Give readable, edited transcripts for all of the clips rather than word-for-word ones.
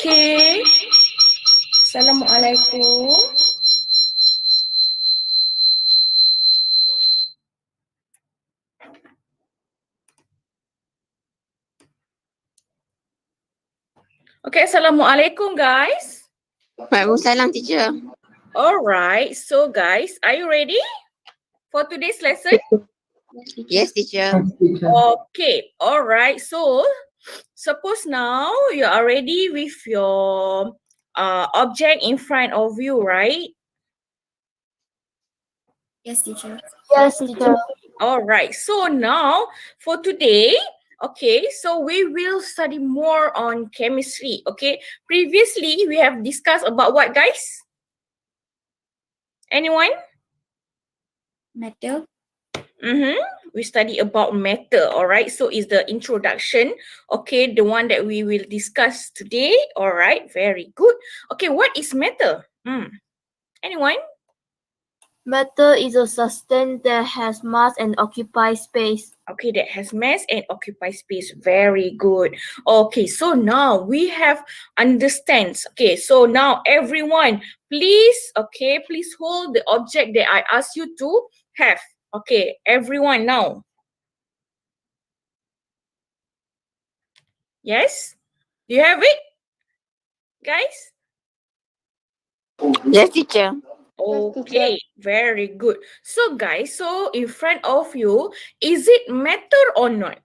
Okay. Assalamualaikum. Okay, Assalamualaikum guys. Waalaikumsalam, teacher. Alright, so guys, are you ready for today's lesson? Yes, teacher. Okay, alright. So, suppose now you are ready with your object in front of you, right? Yes, teacher. Yes, teacher. Alright, so now for today, okay, so we will study more on chemistry, okay? Previously, we have discussed about what, guys? Anyone? Metal. We study about matter, all right? So is the introduction, okay, the one that we will discuss today, all right? Very good. Okay, what is matter? Anyone? Matter is a substance that has mass and occupies space. Okay, that has mass and occupies space. Very good. Okay, so now we have understands. Okay, so now everyone, please, okay, please hold the object that I asked you to have. Okay, everyone now. Yes? Do you have it, guys? Yes, teacher. Okay, very good. So guys, so in front of you, is it matter or not?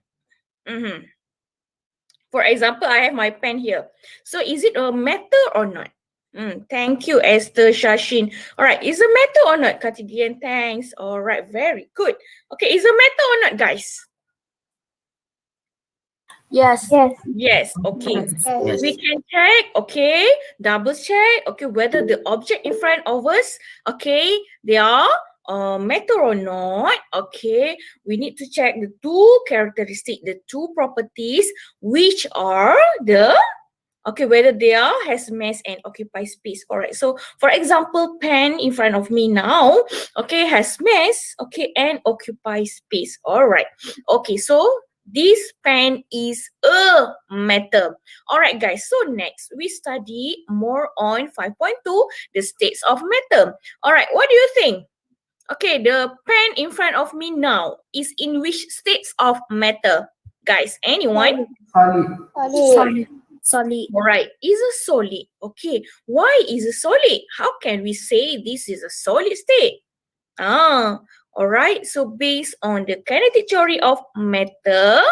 For example, I have my pen here. So is it a matter or not? Thank you, Esther, Shashin. All right, is it matter or not, Katidian? Thanks. All right, very good. Okay, is it matter or not, guys? Yes. Yes, okay. Yes. We can check, okay, double check, okay, whether the object in front of us, okay, they are matter or not, okay. We need to check the two characteristics, the two properties, which are the, okay, whether they are has mass and occupy space. All right, so for example, pen in front of me now, okay, has mass, okay, and occupy space. All right, okay, so this pen is a matter. All right, guys, so next we study more on 5.2, the states of matter. All right, what do you think? Okay, the pen in front of me now is in which states of matter? Guys, anyone? Solid. All right, is a solid. Okay, why is a solid? How can we say this is a solid state? All right, so based on the kinetic theory of matter,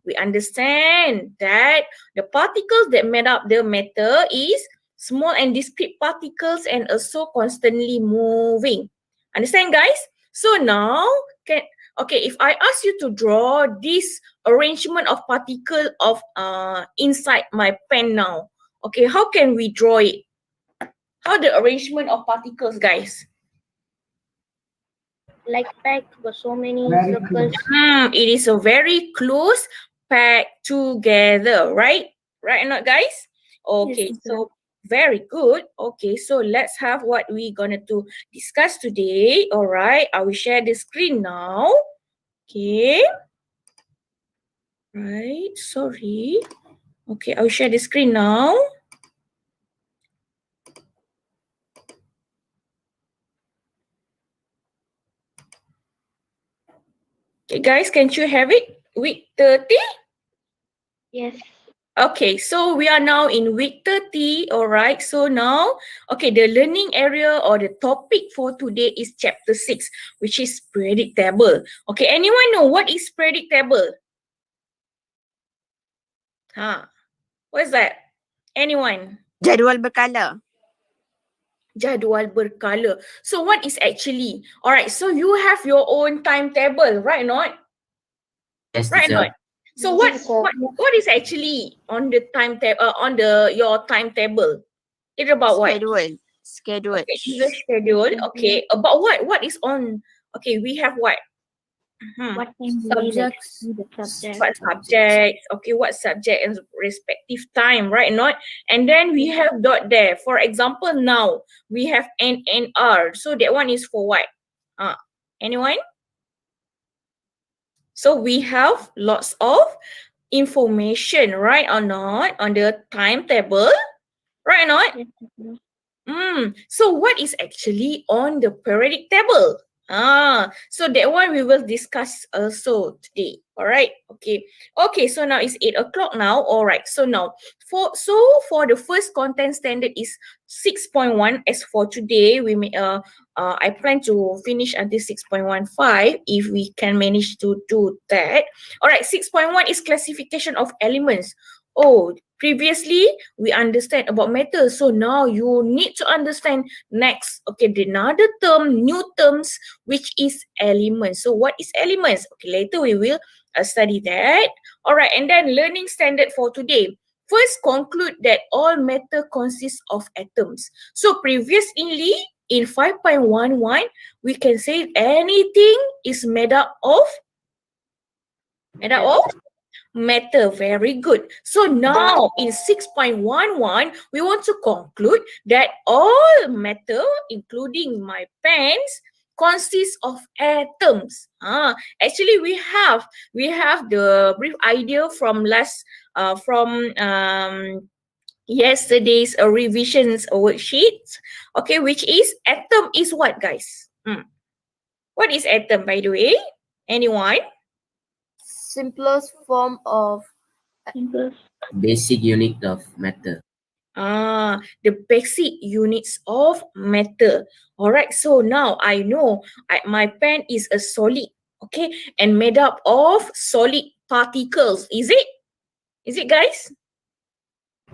we understand that the particles that made up the matter is small and discrete particles and also constantly moving. Understand, guys? So now, if I ask you to draw this arrangement of particle of inside my pen now, okay, how can we draw it? How the arrangement of particles, guys? Like pack got so many circles. It is a very close packed together, right? Right or not, guys? Okay, Yes, so very good. Okay, so let's have what we're gonna to discuss today. All right, I will share the screen now. Okay. Right, sorry. Okay, I will share the screen now. Okay, guys, can you have it? Week 30? Yes. Okay, so we are now in week 30, all right? So now, okay, the learning area or the topic for today is chapter 6, which is predictable. Okay, anyone know what is predictable? What is that? Anyone? Jadual berkala. Jadual berkala. So what is actually? All right, so you have your own timetable, right or not? Yes, Right or not? So what is actually on the timetable on your timetable? It's about what? Schedule. Okay, it's a schedule. Okay, about what? What is on? Okay, we have what? What subjects. What subjects? Okay, what subject and respective time, right? Not, and then we have dot there. For example, now we have N and R. So that one is for what? Anyone? So we have lots of information, right or not, on the timetable. Right or not? Yes, teacher. So what is actually on the periodic table? So that one we will discuss also today. All right. Okay. Okay. So now it's 8 o'clock now. All right. So now for the first content standard is 6.1. As for today, I plan to finish until 6.15 if we can manage to do that. All right. 6.1 is classification of elements. Oh, previously we understand about matter. So now you need to understand next. Okay, the another term, new terms, which is elements. So what is elements? Okay, later we will study that. All right, and then learning standard for today. First, conclude that all matter consists of atoms. So previously in 5.11, we can say anything is made up of matter. Very good. So now in 6.11, we want to conclude that all matter, including my pens, consists of atoms. Actually, we have the brief idea from yesterday's revisions worksheet. Okay, which is atom is what, guys? What is atom, by the way? Anyone? Simplest form of Simple. Basic unit of matter. The basic units of matter. All right, so now I know my pen is a solid, okay, and made up of solid particles. Is it? Is it, guys?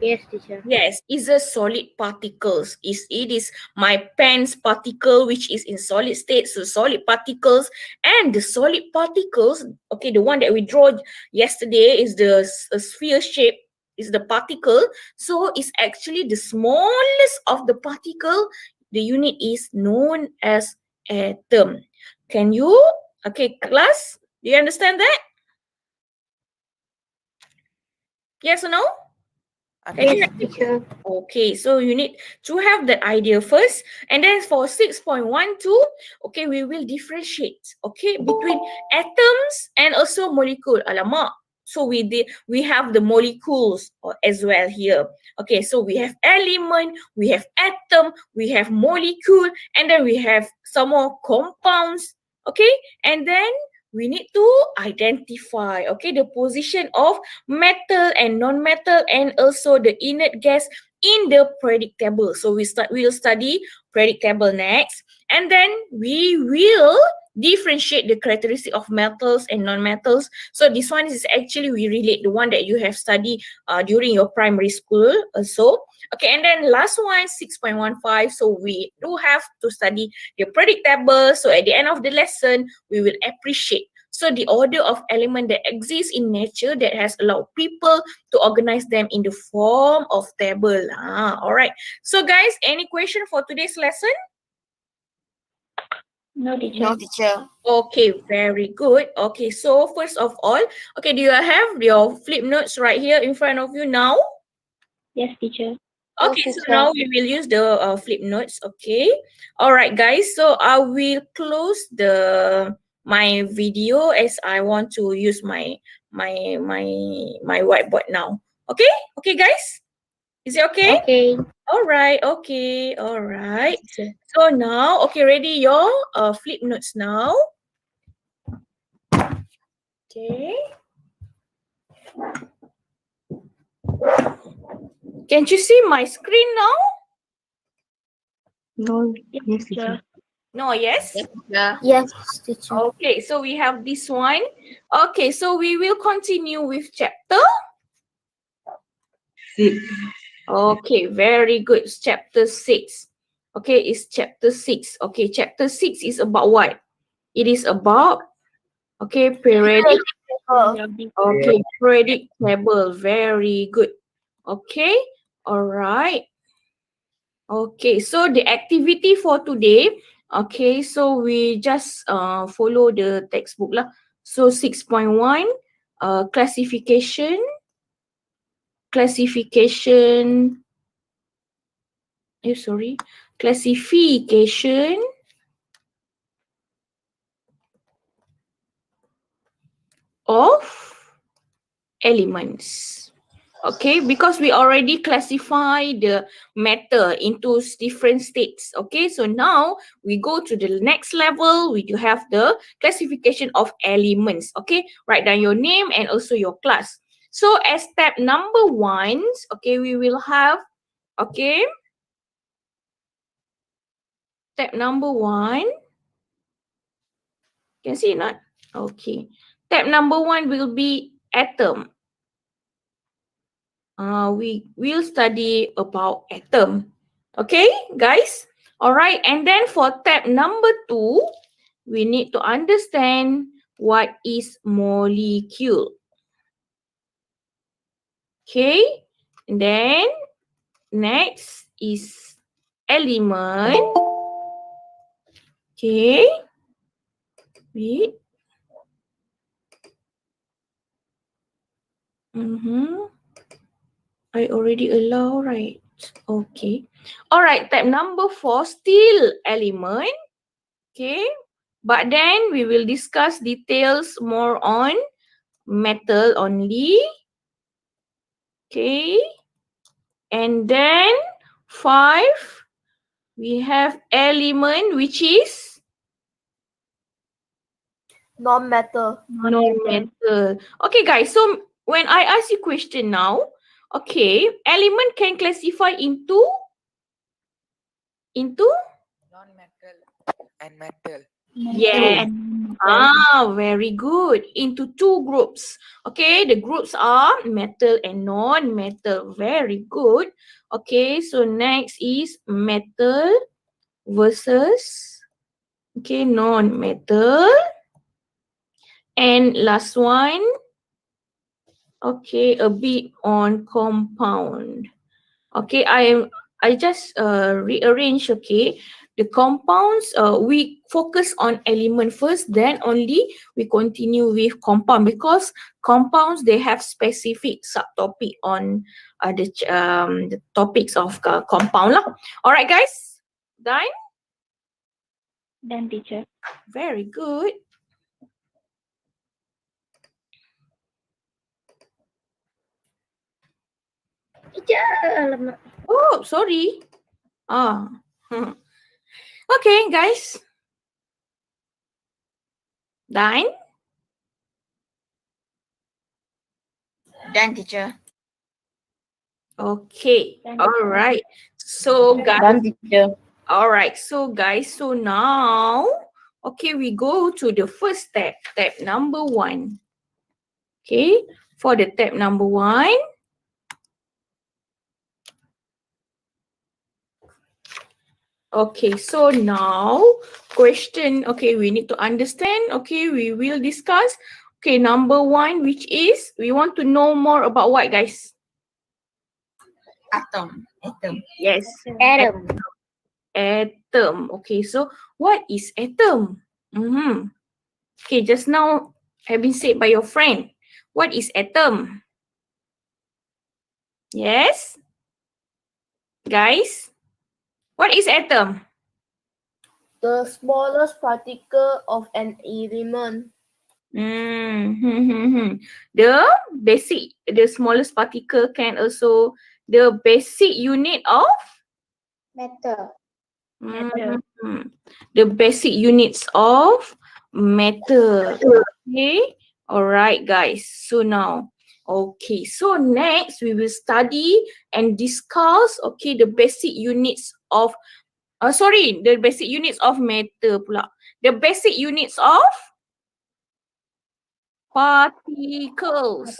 Yes, teacher. Yes, is a solid particles. It is my pen's particle which is in solid state, so solid particles. And the solid particles, okay, the one that we draw yesterday is the sphere shape, is the particle. So it's actually the smallest of the particle. The unit is known as atom. Can you, okay, class, do you understand that? Yes or no? Okay. Teacher. Okay, so you need to have that idea first. And then for 6.12, okay, we will differentiate, okay, between atoms and also molecule. Alamak. So we have the molecules as well here. Okay, so we have element, we have atom, we have molecule, and then we have some more compounds. Okay, and then we need to identify, okay, the position of metal and non-metal and also the inert gas in the periodic table. So we'll study periodic table next, and then we will differentiate the characteristic of metals and non-metals. So this one is actually we relate the one that you have studied during your primary school also. Okay, and then last one, 6.15. So we do have to study the periodic table. So at the end of the lesson, we will appreciate so the order of element that exists in nature that has allowed people to organize them in the form of table. All right. So guys, any question for today's lesson? No, teacher. No, teacher. Okay, very good. Okay, so first of all, okay, do you have your flip notes right here in front of you now? Yes, teacher. Okay, so now we will use the flip notes. Okay. All right, guys. So I will close my video as I want to use my whiteboard now. Okay. Okay, guys. Is it okay? Okay. All right. Okay. All right. Teacher. So now, okay, ready your flip notes now. Okay. Can you see my screen now? No. Yes, teacher. No, yes? Yeah. yes, teacher. Okay, so we have this one. Okay, so we will continue with chapter 6. Okay, very good. It's chapter 6. Okay, it's chapter 6. Okay, chapter 6 is about what? It is about, okay, periodic. Okay, periodic table. Very good. Okay, all right. Okay, so the activity for today, okay, so we just follow the textbook lah. So 6.1, classification, classification of elements. Okay, because we already classify the matter into different states. Okay, so now we go to the next level. We do have the classification of elements. Okay, write down your name and also your class. So as step number 1, okay, we will have, okay, step number 1. Can see it not? Okay. Step number 1 will be atom. We will study about atom. Okay, guys? All right. And then for tab number 2, we need to understand what is molecule. Okay. And then next is element. Okay. Wait. I already allow, right? Okay. All right. Tab number 4, still element. Okay. But then we will discuss details more on metal only. Okay. And then 5, we have element which is Non-metal. non-metal. Okay, guys. So when I ask you question now, okay, element can classify into Non-metal and metal. yes. Very good. Into 2 groups. Okay, the groups are metal and non-metal. Very good. Okay, so next is metal versus, okay, non-metal. And last one, okay, a bit on compound. Okay, I just rearrange, okay. The compounds, we focus on element first, then only we continue with compound, because compounds, they have specific subtopic on the topics of compound lah. All right, guys, done? Done, teacher. Very good. Teacher, Oh, sorry. Ah. Okay, guys. Done? Done, teacher. Okay. Done. All right. So, guys. teacher. All right. So, guys. So now, okay, we go to the first step. Step number 1. Okay. For the step number 1. Okay. So now, question. Okay, we need to understand. Okay, we will discuss. Okay, number 1, which is we want to know more about what, guys? Atom. Yes. Atom. Atom. Okay, so what is atom? Okay, just now have been said by your friend. What is atom? Yes? Guys? What is atom? The smallest particle of an element. The smallest particle can also the basic unit of Metal. the basic units of matter. Okay. All right, guys. So now, okay. So next we will study and discuss, okay, the basic units of the basic units of matter pula. The basic units of particles.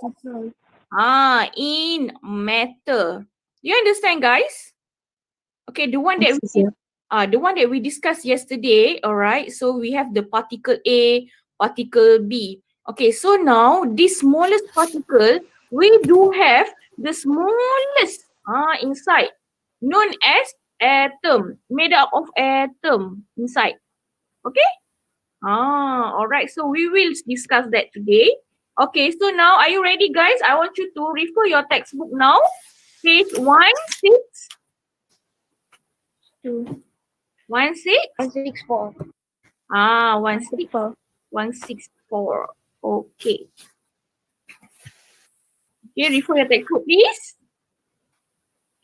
In matter. You understand, guys? Okay, the one that we discussed yesterday, all right? So we have the particle A, particle B. Okay, so now this smallest particle, we do have the smallest inside, known as atom, made up of atom inside. Okay? All right. So we will discuss that today. Okay, so now are you ready, guys? I want you to refer your textbook now. Page 16. 2. 16. 164. 164. Okay. Okay, refer your textbook, please.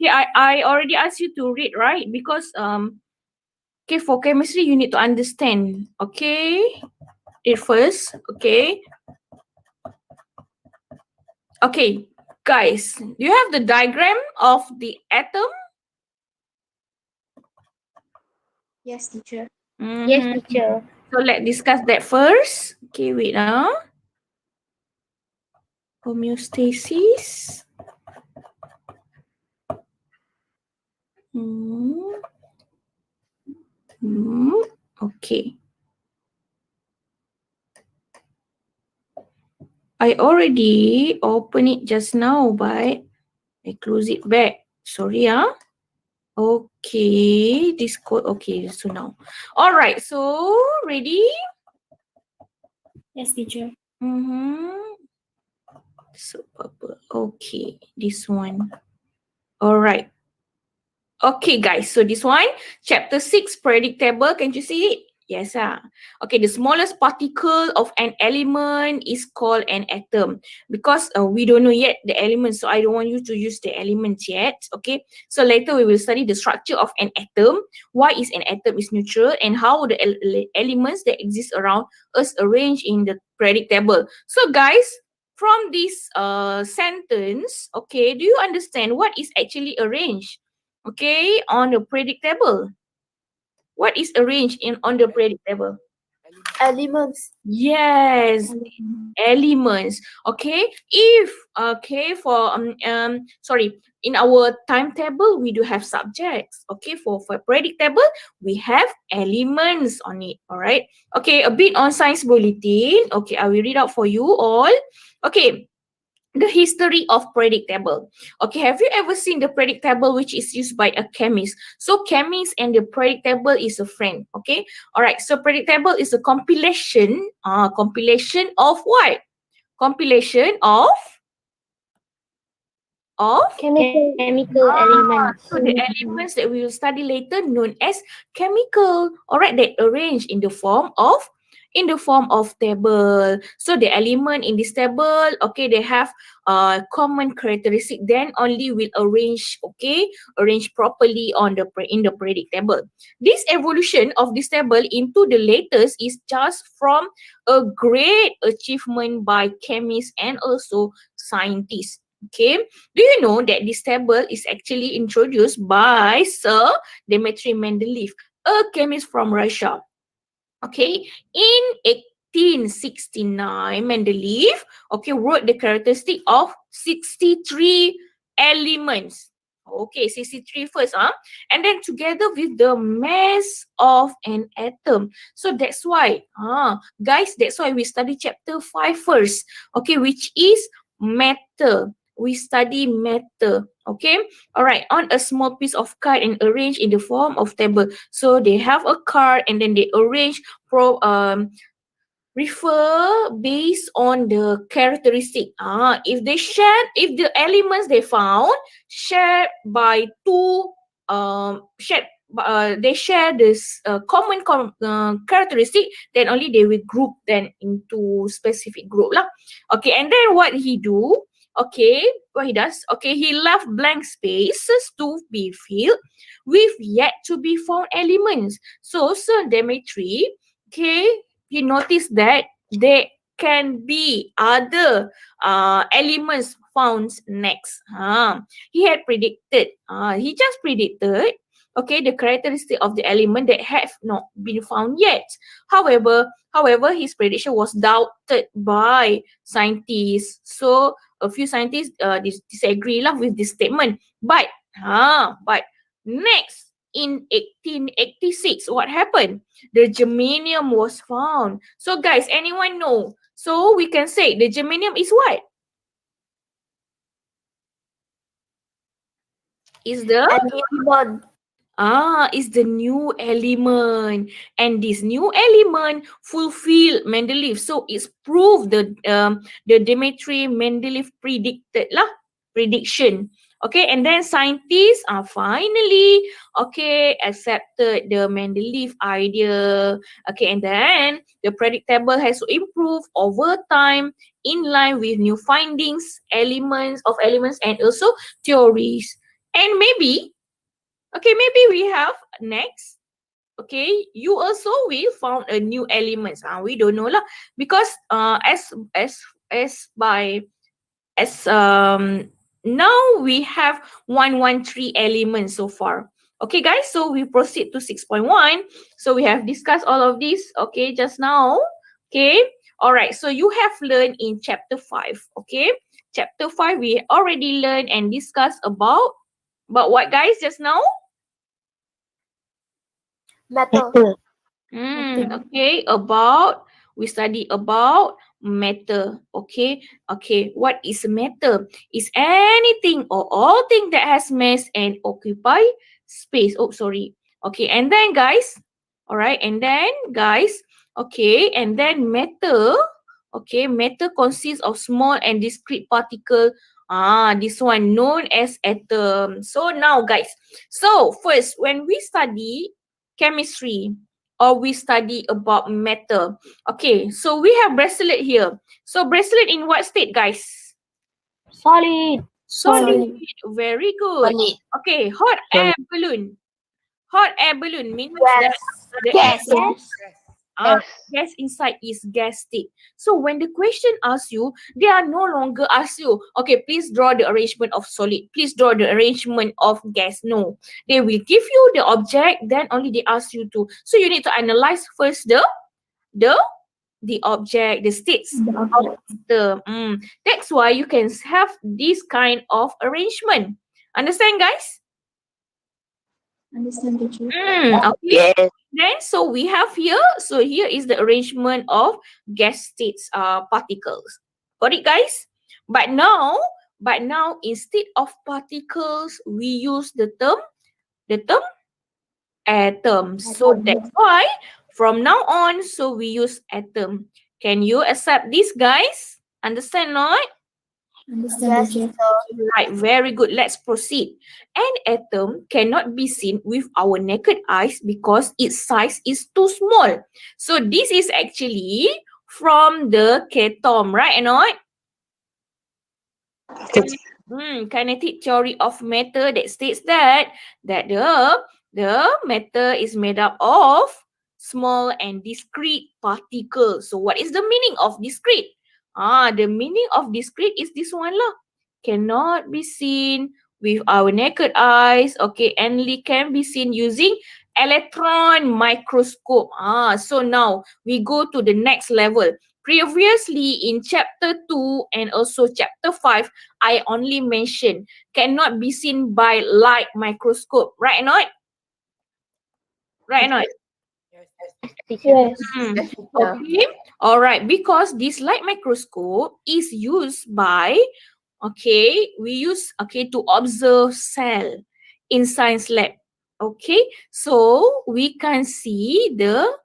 Okay, I already asked you to read, right? Because okay, for chemistry you need to understand. Okay, read first. Okay. Okay, guys, do you have the diagram of the atom? Yes, teacher. Yes, Mhm. teacher. So let's discuss that first. Okay, wait now. Homeostasis. Hmm. Okay. I already opened it just now, but I close it back. Sorry, Okay, this code. Okay, so now. All right, so ready? Yes, teacher. So purple. Okay, this one. All right. Okay, guys. So this one, chapter 6, periodic table. Can you see it? Yes. Okay, the smallest particle of an element is called an atom because we don't know yet the elements. So I don't want you to use the elements yet. Okay. So later we will study the structure of an atom. Why is an atom is neutral and how the elements that exist around us arrange in the periodic table. So guys, from this sentence, okay, do you understand what is actually arranged? Okay, on the periodic table. What is arranged in on the periodic table? Elements. Yes, elements. Okay, if okay for sorry, in our timetable we do have subjects. Okay, for periodic table we have elements on it. All right. Okay, a bit on science bulletin. Okay, I will read out for you all. Okay, the history of periodic table. Okay, have you ever seen the periodic table which is used by a chemist? So chemist and the periodic table is a friend. Okay, all right. So periodic table is a compilation of what? Compilation of Chemical elements. so the elements that we will study later known as chemical. Alright, that arrange in the form of table. So the element in this table, okay, they have common characteristic. Then only will arrange properly on the in the periodic table. This evolution of this table into the latest is just from a great achievement by chemists and also scientists. Okay, do you know that this table is actually introduced by Sir Dmitry Mendeleev, a chemist from Russia? Okay, in 1869, Mendeleev, okay, wrote the characteristic of 63 elements. Okay, 63 first, and then together with the mass of an atom. So that's why, guys, that's why we study chapter 5 first, okay, which is matter. We study matter, okay? All right, on a small piece of card and arrange in the form of table. So they have a card and then they arrange refer based on the characteristic. If the elements they found shared by two they share this common characteristic, then only they will group them into specific group lah. Okay, and then what he do? Okay, what he does? Okay, he left blank spaces to be filled with yet to be found elements. So Sir Dmitry, okay, he noticed that there can be other elements found next. He had predicted, he just predicted, okay, the characteristic of the element that have not been found yet. However, his prediction was doubted by scientists. So a few scientists disagree lah with this statement. But next in 1886, what happened? The germanium was found. So guys, anyone know? So we can say the germanium is what? Is the Element. is the new element, and this new element fulfill Mendeleev. So it's proved the Dmitry Mendeleev prediction. Okay, and then scientists are finally, okay, accepted the Mendeleev idea. Okay, and then the periodic table has to improve over time in line with new findings, elements, and also theories. And maybe, okay, maybe we have next. Okay, you also will found a new elements. We don't know lah, because as now we have 113 elements so far. Okay, guys, so we proceed to 6.1. So we have discussed all of this, okay, just now. Okay, all right, so you have learned in chapter 5. Okay, chapter 5 we already learned and discussed about what, guys, just now? Metal. Okay, we study about matter. Okay, what is matter? Is anything or all thing that has mass and occupy space. Oh, sorry. Okay, and then guys, all right, and then guys, okay, and then matter. Okay, matter consists of small and discrete particle. This one known as atom. So now, guys, so first when we study chemistry, or we study about matter. Okay, so we have bracelet here. So bracelet in what state, guys? Solid. Solid. Very good. Solid. Okay, hot air balloon. Hot air balloon means that the Gas. gas inside is gas state. So when the question asks you, they are no longer ask you, okay, please draw the arrangement of solid. Please draw the arrangement of gas. No, they will give you the object, then only they ask you to. So you need to analyze first the object, the states of the. That's why you can have this kind of arrangement. Understand, guys? Understand, teacher. Okay. Then so we have here, so here is the arrangement of gas states particles. Got it, guys? But now instead of particles, we use the term atom. So that's why from now on, so we use atom. Can you accept this, guys? Understand, not? Understand, teacher. Right, very good. Let's proceed. An atom cannot be seen with our naked eyes because its size is too small. So this is actually from the atom, right, or not? Kinetic theory of matter that states that the matter is made up of small and discrete particles. So what is the meaning of discrete? The meaning of discrete is this one lah. Cannot be seen with our naked eyes. Okay, only can be seen using electron microscope. So now we go to the next level. Previously in chapter 2 and also chapter 5, I only mentioned cannot be seen by light microscope. Right or not? Right or not? Yes. Okay. All right. Because this light microscope is used by, to observe cell in science lab. Okay. So we can see the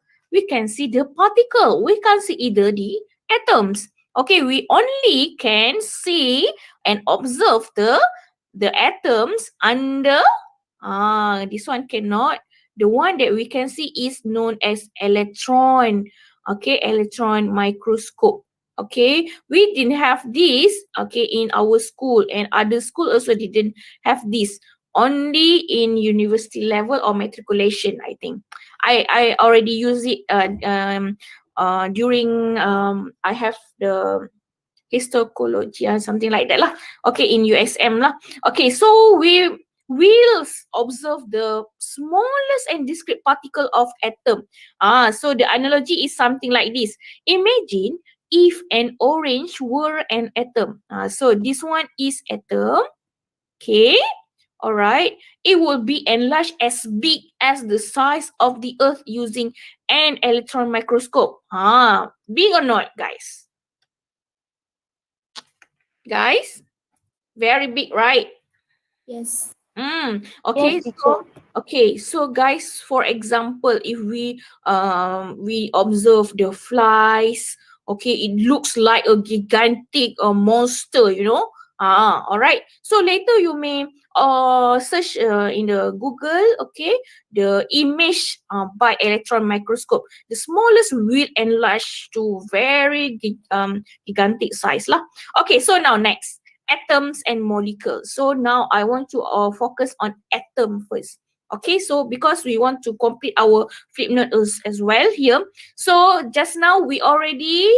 particle. We can see either the atoms. Okay. We only can see and observe the atoms under. This one cannot. The one that we can see is known as electron. Okay, electron microscope. Okay, we didn't have this, okay, in our school, and other school also didn't have this. Only in university level or matriculation, I think. I already use it during I have the histology or something like that lah. Okay, in USM lah. Okay, so we will observe the smallest and discrete particle of atom. So the analogy is something like this. Imagine if an orange were an atom. So this one is atom. Okay. All right. It will be enlarged as big as the size of the earth using an electron microscope. Big or not, guys? Guys, very big, right? Yes. Okay. Yes, So guys, for example, if we observe the flies, okay, it looks like a gigantic monster, you know. All right. So later you may search in the Google, okay, the image by electron microscope. The smallest will enlarge to very gigantic size lah. Okay, so now next, atoms and molecules. So now I want to focus on atom first. Okay, so because we want to complete our flip note as well here. So just now we already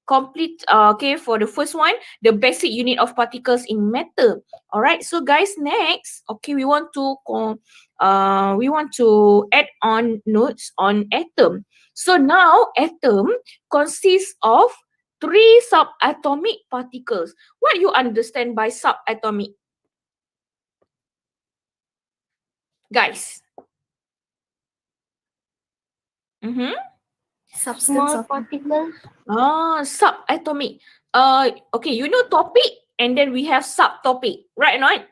complete okay, for the first one, the basic unit of particles in matter. All right, so guys, next, okay, we want to add on notes on atom. So now atom consists of 3 subatomic particles. What you understand by subatomic, guys? Substance of particles. Subatomic. Okay, you know topic and then we have subtopic, right or not?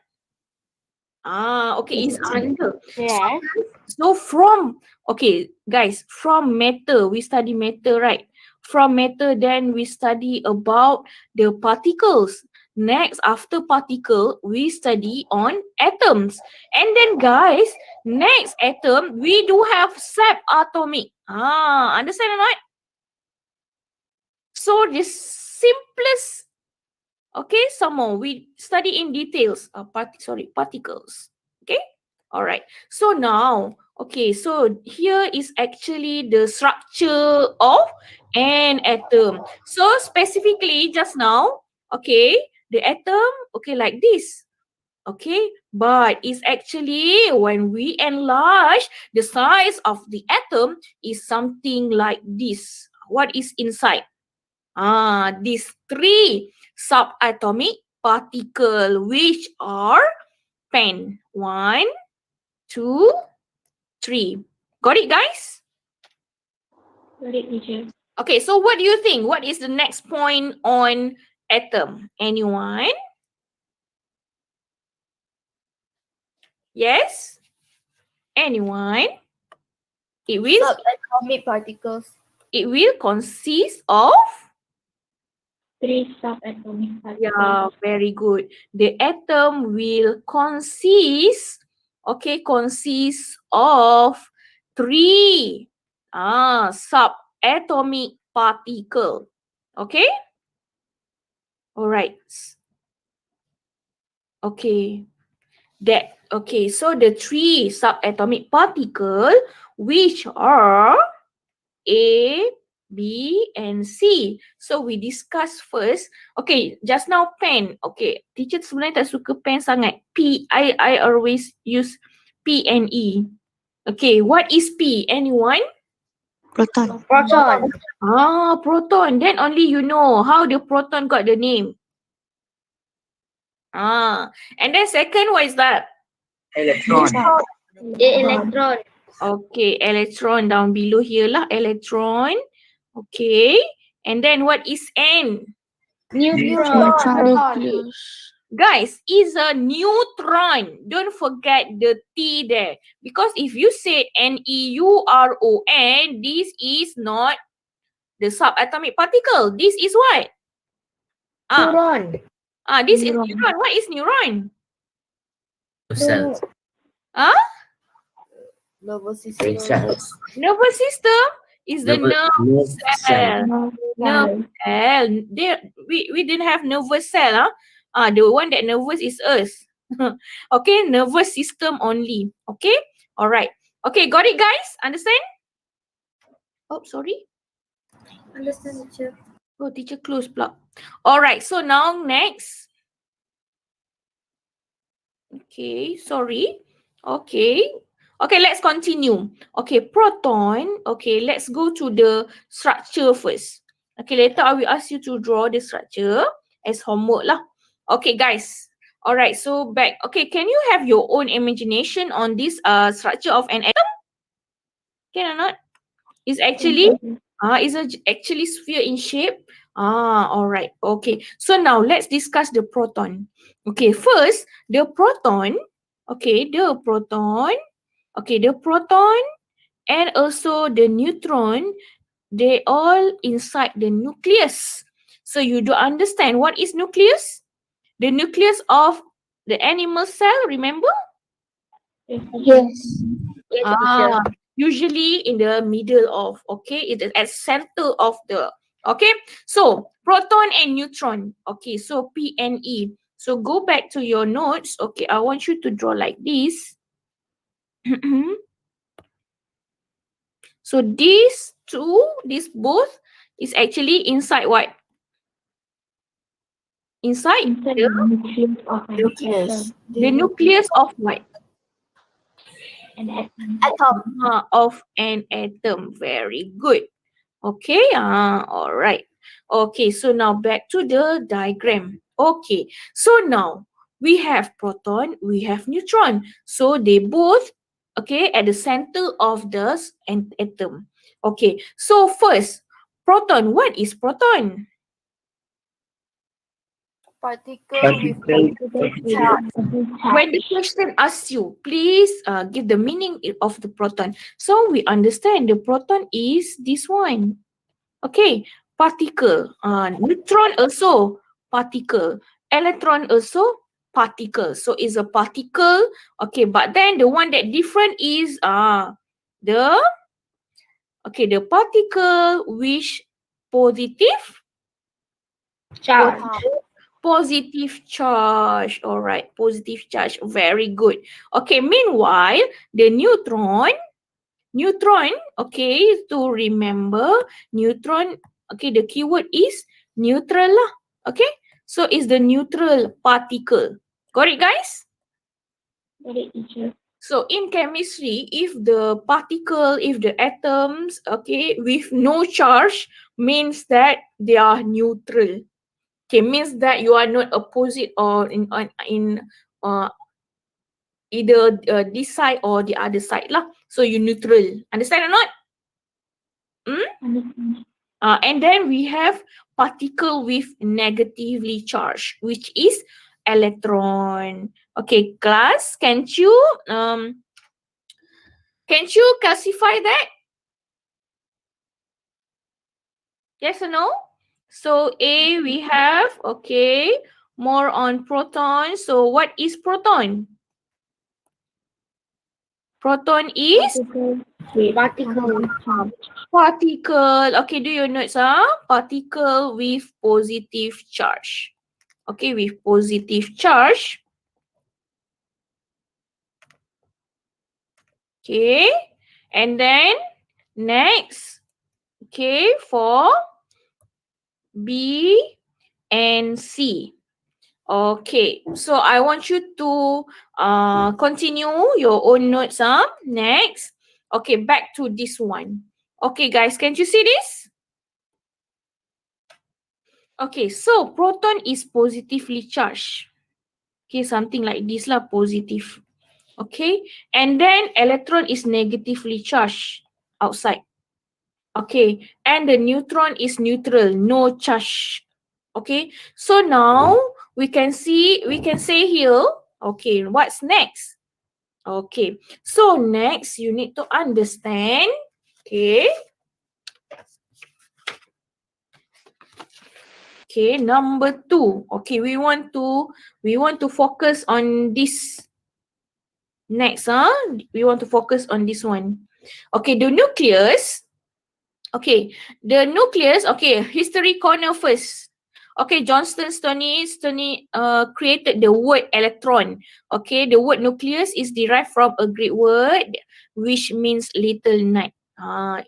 Okay, it's under. Yes. So from, okay, guys, from matter, we study matter, right? From matter, then we study about the particles. Next, after particle, we study on atoms. And then, guys, next atom, we do have subatomic. Understand or not? So the simplest, okay, some more. We study in details. Particles. Okay, all right. So now, okay, so here is actually the structure of an atom. So specifically, just now, okay, the atom, okay, like this. Okay, but it's actually when we enlarge the size of the atom is something like this. What is inside? These 3 subatomic particle which are pen. 1, 2, 3. Got it, guys? Got it, teacher. Okay, so what do you think? What is the next point on atom? Anyone? Yes? Anyone? It will Subatomic particles. consist of 3 subatomic particles. Yeah, very good. The atom will consist of 3 subatomic particle. Okay? All right. Okay. So the 3 subatomic particle which are A, B, and C. So we discuss first. Okay, just now pen. Okay, teacher sebenarnya tak suka pen sangat. I always use P and E. Okay, what is P? Anyone? Proton. Proton. Proton. Then only you know how the proton got the name. And then second, what is that? Electron. Electron. Okay, electron down below here lah, electron. Okay, and then what is N? Neutron. Guys, is a neutron. Don't forget the T there. Because if you say Neuron, this is not the subatomic particle. This is what? Neuron. This is neuron. What is neuron? Cells. Nervous Brain system. cells. Nervous system is the nerve cell. Nerve cell. We didn't have nervous cell. The one that nervous is us. Okay, nervous system only. Okay, all right. Okay, got it, guys? Understand? Oh, sorry. Understand, teacher. Oh, teacher close pula. All right. So now next. Okay, sorry. Okay. Okay, let's continue. Okay, proton. Okay, let's go to the structure first. Okay, later I will ask you to draw the structure as homework lah. Okay, guys. All right, so back. Okay, can you have your own imagination on this structure of an atom? Can or not? It's actually actually sphere in shape. All right. Okay. So now let's discuss the proton. Okay, first the proton. Okay, the proton. Okay, the proton and also the neutron, they all inside the nucleus. So you do understand what is nucleus? The nucleus of the animal cell, remember? Yes. Yes, Ah, teacher. usually in the middle of, okay, it is at center of the, okay. So proton and neutron, okay, so P and E. So go back to your notes, okay, I want you to draw like this. So these two, these both is actually inside what? Inside Inside the, the nucleus of an Nucleus. atom. the nucleus of what? An atom. Atom. Of an atom. Very good. Okay, all right. Okay, so now back to the diagram. Okay, so now we have proton, we have neutron. So they both, okay, at the center of the atom. Okay, so first, proton. What is proton? Particle with positive charge. When the question asks you, please give the meaning of the proton. So we understand the proton is this one. Okay, particle. Neutron also particle. Electron also particle. So it's a particle. Okay, but then the one that different is the the particle which positive Charge. positive charge. All right, positive charge. Very good. Okay, meanwhile, the neutron, okay, to remember, neutron, okay, the keyword is neutral lah. Okay, so it's the neutral particle. Got it, guys? Got it, teacher. So in chemistry, if the particle, if the atoms, okay, with no charge, means that they are neutral. Okay, means that you are not opposite or in either this side or the other side lah. So you neutral. Understand or not? Understand. And then we have particle with negatively charged, which is electron. Okay, class, can't you classify that? Yes or no? So A we have, okay, more on proton. So what is proton? Proton is Particle. particle. Okay, do your notes, particle with positive charge. Okay, with positive charge. Okay, and then next, okay, for B and C. Okay, so I want you to continue your own notes. Next, okay, back to this one. Okay, guys, can you see this? Okay, so proton is positively charged. Okay, something like this lah, positive. Okay, and then electron is negatively charged outside. Okay, and the neutron is neutral, no charge. Okay, so now we can say here, okay, what's next? Okay, so next you need to understand, okay. Okay, number 2. Okay, we want to focus on this next, we want to focus on this one. Okay, the nucleus. Okay, the nucleus, okay, history corner first. Okay, Johnston Stoney created the word electron. Okay, the word nucleus is derived from a Greek word which means little nut.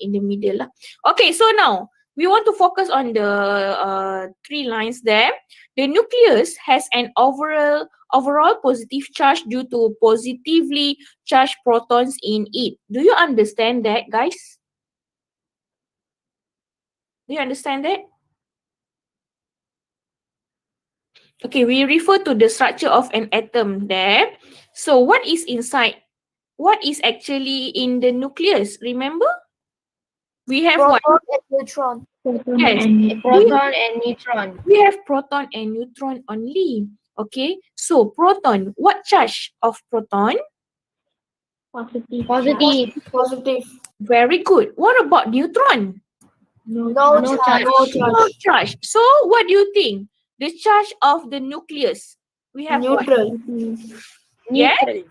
In the middle lah. Okay, so now we want to focus on the 3 lines there. The nucleus has an overall positive charge due to positively charged protons in it. Do you understand that, guys? Do you understand that? Okay, we refer to the structure of an atom there. So what is inside? What is actually in the nucleus? Remember? We have what? Proton and neutron. Proton Yes. and Proton and neutron. We have proton and neutron only. Okay, so proton, what charge of proton? positive. Positive. Positive. Very good. What about neutron? No charge. charge. No charge. So what do you think? The charge of the nucleus. We have what? Neutral. Yes, Neutral.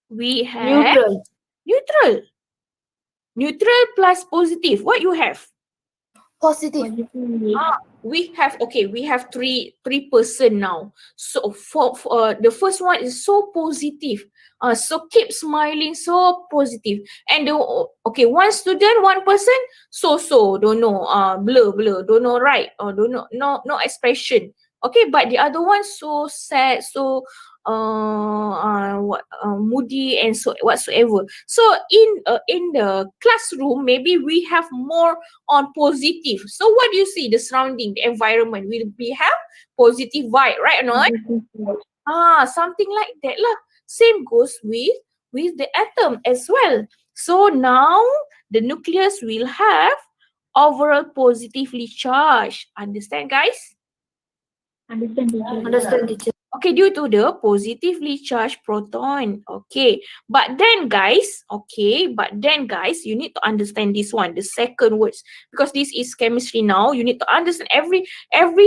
we have Neutral. neutral. Neutral plus positive. What you have? Positive. Positive. We have we have three person now. So for the first one is so positive. So keep smiling, so positive. And the one student, one person, so don't know, blur, don't know right, or don't know, no expression. Okay, but the other one so sad, so moody and so whatsoever. So in the classroom, maybe we have more on positive. So what do you see? The surrounding, the environment will be have positive vibe, right or not? Something like that lah. Same goes with the atom as well. So now the nucleus will have overall positively charged. Understand, guys? Understand, teacher. Understand, teacher. Okay, due to the positively charged proton. Okay, but then guys, you need to understand this one, the second words, because this is chemistry now. You need to understand every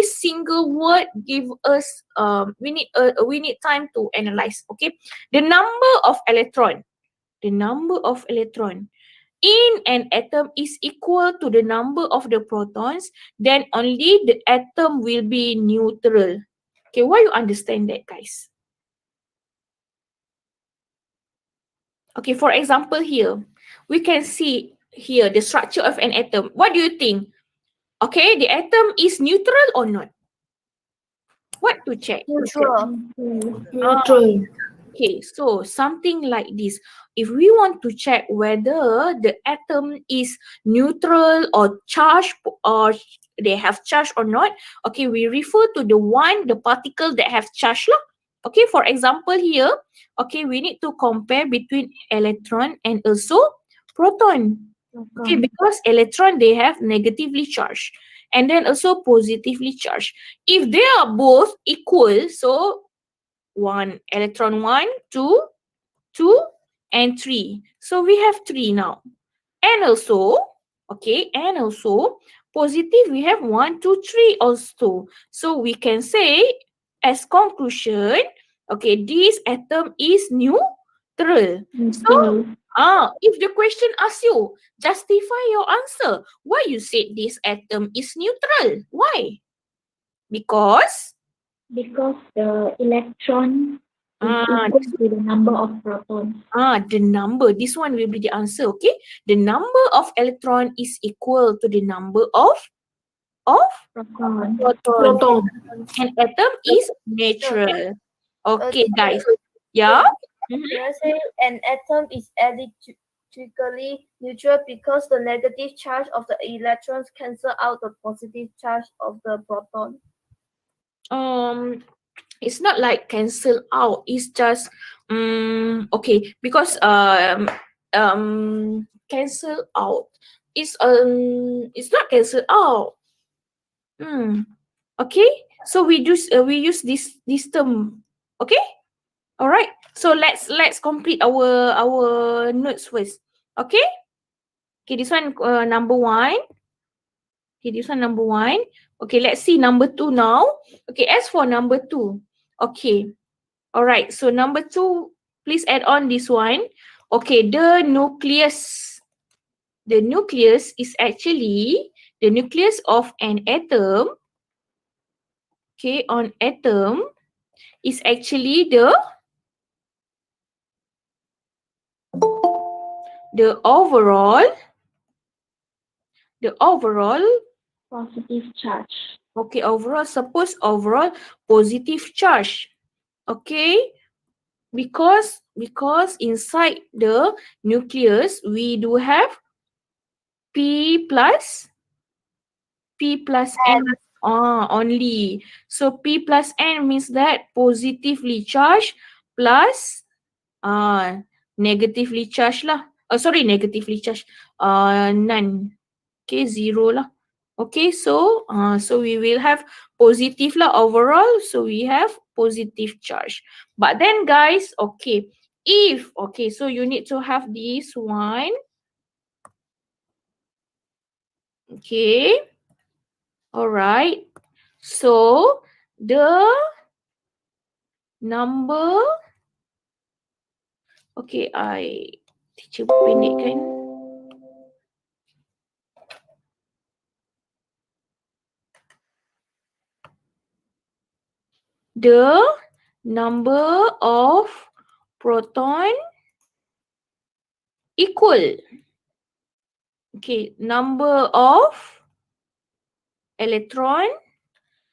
single word. Give us we need time to analyze. Okay, the number of electron in an atom is equal to the number of the protons. Then only the atom will be neutral. Okay, why you understand that, guys? Okay, for example here, we can see here the structure of an atom. What do you think? Okay, the atom is neutral or not? What to check? Neutral. Ah, Neutral. okay, so something like this. If we want to check whether the atom is neutral or charged, or they have charge or not, okay, we refer to the particle that have charge lah. Okay, for example here, okay, we need to compare between electron and also proton. Okay, because electron, they have negatively charged and then also positively charged. If they are both equal, so electron 1, 2, 2, and 3. So we have 3 now. And also, positive, we have 1, 2, 3 also. So we can say as conclusion, okay, this atom is neutral. So, if the question asks you, justify your answer. Why you said this atom is neutral? Why? Because the electron is Ah, equal to the number of protons. the number. This one will be the answer, okay? The number of electron is equal to the number of Proton. proton. Proton. And atom is natural. Okay, guys. Yeah? Mhm. Can I say an atom is electrically neutral because the negative charge of the electrons cancel out the positive charge of the proton? It's not like cancel out. It's just okay, because cancel out. It's not cancel out. Okay. So we use this term. Okay. All right. So let's complete our notes first. Okay. Okay. This one number 1. Okay. This one number 1. Okay. Let's see number 2 now. Okay. As for number 2. Okay. All right. So number 2. Please add on this one. Okay. The nucleus. The nucleus is actually the nucleus of an atom. Okay. On atom is actually the overall Positive charge. okay, suppose overall positive charge. Okay, because inside the nucleus we do have P plus N only. So P plus N means that positively charged plus negatively charged lah. Negatively charged. None. Okay, 0 lah. Okay, so we will have positive lah overall. So we have positive charge. But then guys, okay, so you need to have this one. Okay. All right. So the number, okay, teacher pendekkan. The number of proton equal. Okay, number of electron.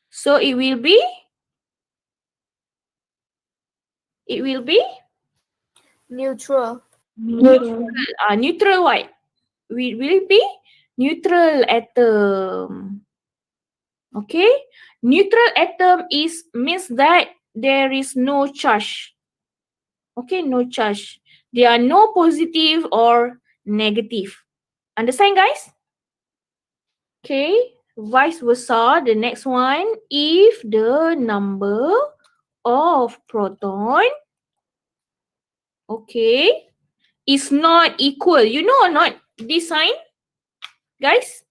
So it will be Neutral. Neutral. neutral what? Will be neutral atom. Okay, neutral atom means that there is no charge. Okay, no charge. There are no positive or negative. Understand, guys? Okay, vice versa. The next one, if the number of proton, okay, is not equal. You know or not this sign, guys?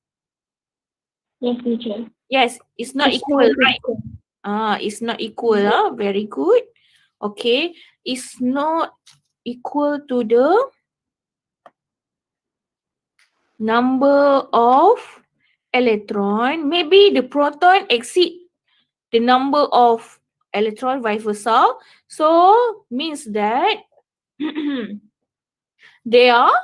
Yes, teacher. Yes, it's not equal, right? It's not equal. Very good. Okay, it's not equal to the number of electron. Maybe the proton exceed the number of electron, vice versa. So means that they are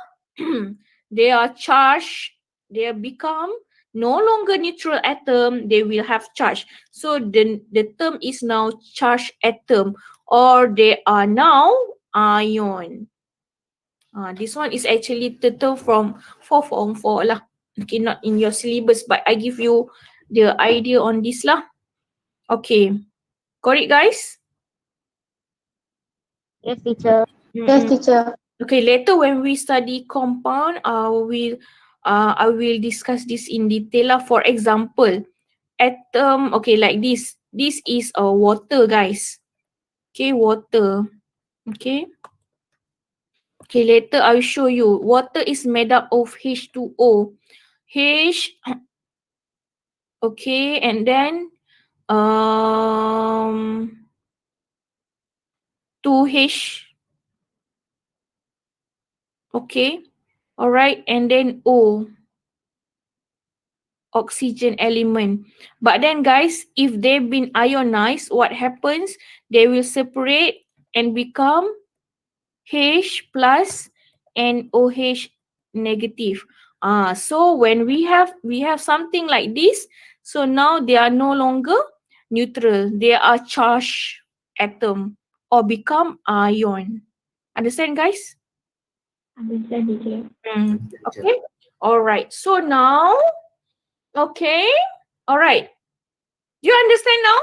they are charged. They become no longer neutral atom. They will have charge. So the term is now charged atom, or they are now ion. This one is actually the term from 4 lah. Okay, not in your syllabus, but I give you the idea on this lah. Okay, got it, guys? Yes, teacher. Mm-mm. teacher. Okay, later when we study compound, I will discuss this in detail lah. For example, atom, okay, like this. This is a water, guys. Okay, water. Okay. Okay, later I will show you. Water is made up of H2O. H, okay, and then 2H. Okay. All right, and then O. Oxygen element. But then guys, if they've been ionized, what happens? They will separate and become H plus and OH negative. So when we have something like this, so now they are no longer neutral. They are charged atom or become ion. Understand, guys? Understand, teacher. Okay. All right. So now, okay. All right. Do you understand now,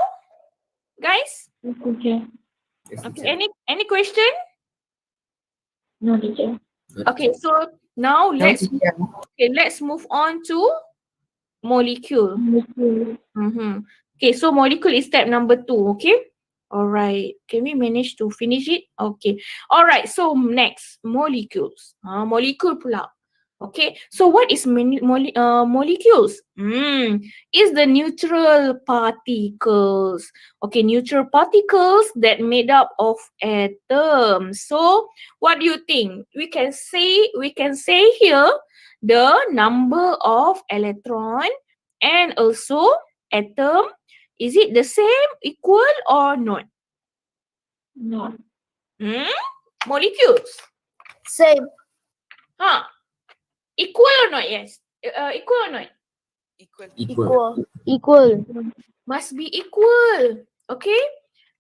guys? Yes, teacher. Okay. Any question? No, teacher. Okay. So now let's move on to molecule. Molecule. Okay. So molecule is step number 2. Okay. All right. Can we manage to finish it? Okay. All right. So next, molecules. Molecule pula. Okay, so what is molecules? Is the neutral particles. Okay, neutral particles that made up of atoms. So, what do you think? We can say here the number of electron and also atom. Is it the same, equal, or not? Not. Molecules. Same. Equal or not? Yes. Equal or not? Equal. Must be equal. Okay?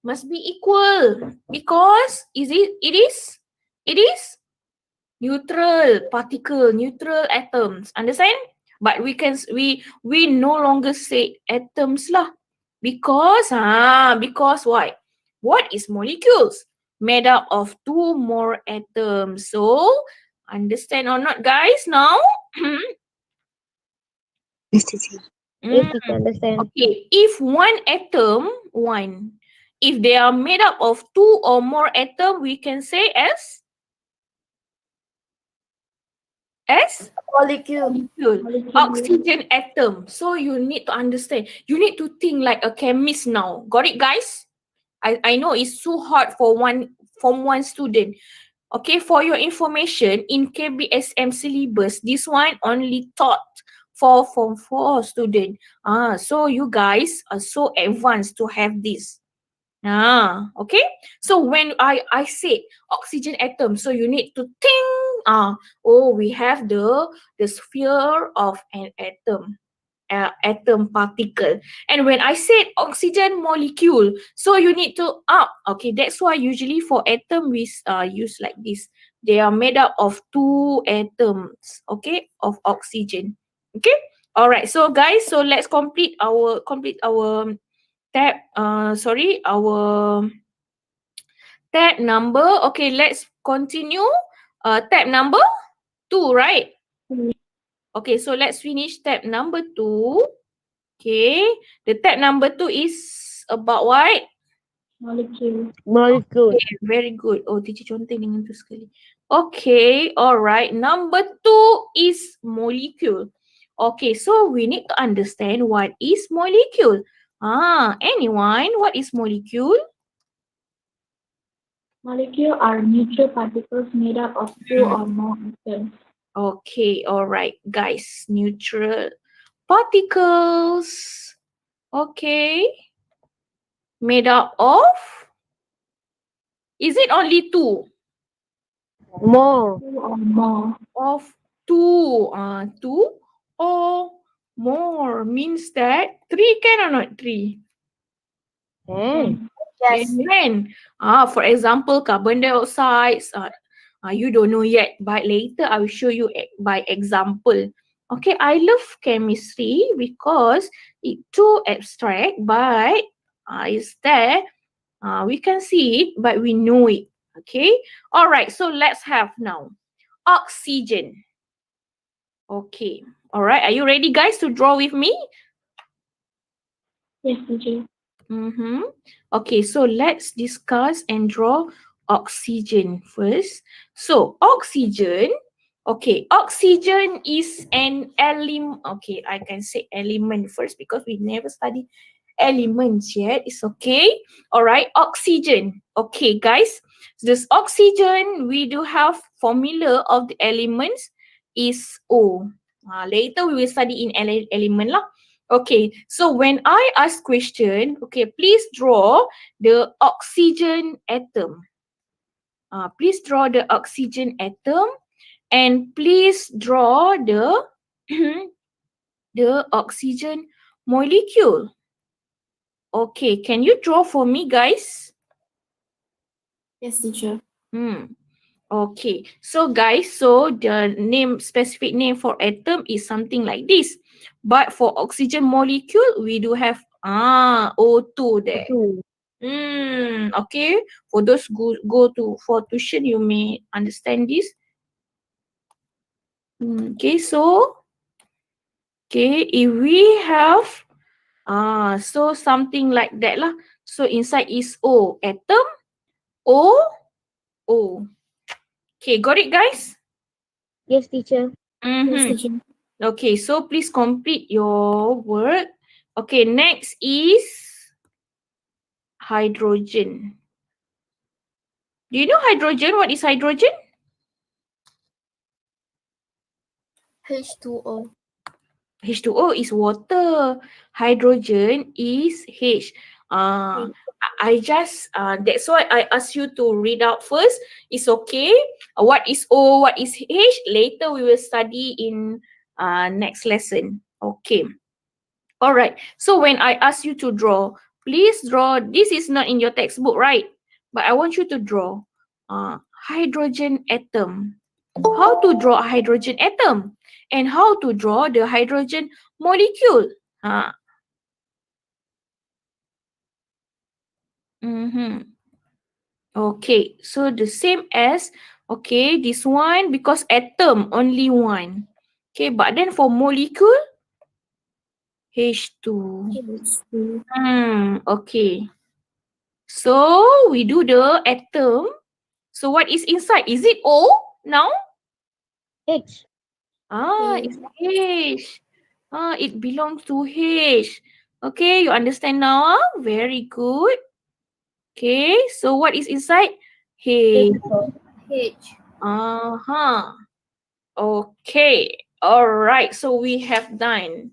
Must be equal. Because it is neutral particle, neutral atoms. Understand? But we no longer say atoms lah. Because why? What is molecules? Made up of 2 more atoms. So understand or not, guys? Now Yes, teacher, understand. okay, if if they are made up of 2 or more atoms, we can say as as Molecule. molecule. Molecule. Oxygen atom. So you need to understand. You need to think like a chemist now. Got it, guys? I know it's so hard for one student. Okay, for your information, in KBSM syllabus, this one only taught for Form 4 student. So you guys are so advanced to have this. Okay. So when I said oxygen atom, so you need to think. We have the sphere of an atom. Atom particle. And when I said oxygen molecule, so you need to okay, that's why usually for atom we use like this. They are made up of two atoms, okay, of oxygen. Okay. All right. So guys, so let's complete our tab. Our tab number. Okay, let's continue. Tab number 2, right? Okay, so let's finish tab number 2. Okay, the tab number 2 is about what? Molecule. Molecule. Okay, very good. Oh, teacher conteng dengan tu sekali. Okay, alright. Number 2 is molecule. Okay, so we need to understand what is molecule. Anyone, what is molecule? Molecule are neutral particles made up of two or more atoms. Okay, alright, guys. Neutral particles. Okay. Made up of? Is it only two? More. Two or more. Of two. Two or more means that 3 can or not 3? And Yes. Can. For example, carbon dioxide. You don't know yet, but later I will show you by example. Okay, I love chemistry because it's too abstract, but it's there. We can see it, but we know it. Okay. All right. So let's have now oxygen. Okay. All right. Are you ready, guys, to draw with me? Yes, teacher. Okay. So let's discuss and draw oxygen first. So oxygen. Okay. Oxygen is an element. Okay. I can say element first because we never study elements yet. It's okay. All right. Oxygen. Okay, guys. This oxygen, we do have formula of the elements is O. Later we will study in element lah. Okay. So when I ask question, okay, please draw the oxygen atom. Please draw the oxygen atom and please draw the the oxygen molecule. Okay, can you draw for me, guys? Yes, teacher. Okay, so guys, so the specific name for atom is something like this. But for oxygen molecule, we do have O2 there. Okay. For those go to for tuition, you may understand this. Okay, so if we have so something like that lah. So inside is O, atom, O. Okay, got it, guys? yes, teacher. Yes, teacher. Okay, so please complete your work. Okay, next is hydrogen. Do you know hydrogen? What is hydrogen? H2O. H2O is water. Hydrogen is H. I just that's why I ask you to read out first. It's okay. What is O? What is H? Later we will study in next lesson. Okay. All right. So when I ask you to draw, please draw. This is not in your textbook, right? But I want you to draw hydrogen atom. How to draw a hydrogen atom and how to draw the hydrogen molecule. Okay, so the same as, okay, this one because atom only one. Okay, but then for molecule, H2. Okay. So we do the atom. So what is inside? Is it O now? H. It's H. It belongs to H. Okay, you understand now? Very good. Okay, so what is inside? H. H. Uh-huh. Okay. All right. So we have done.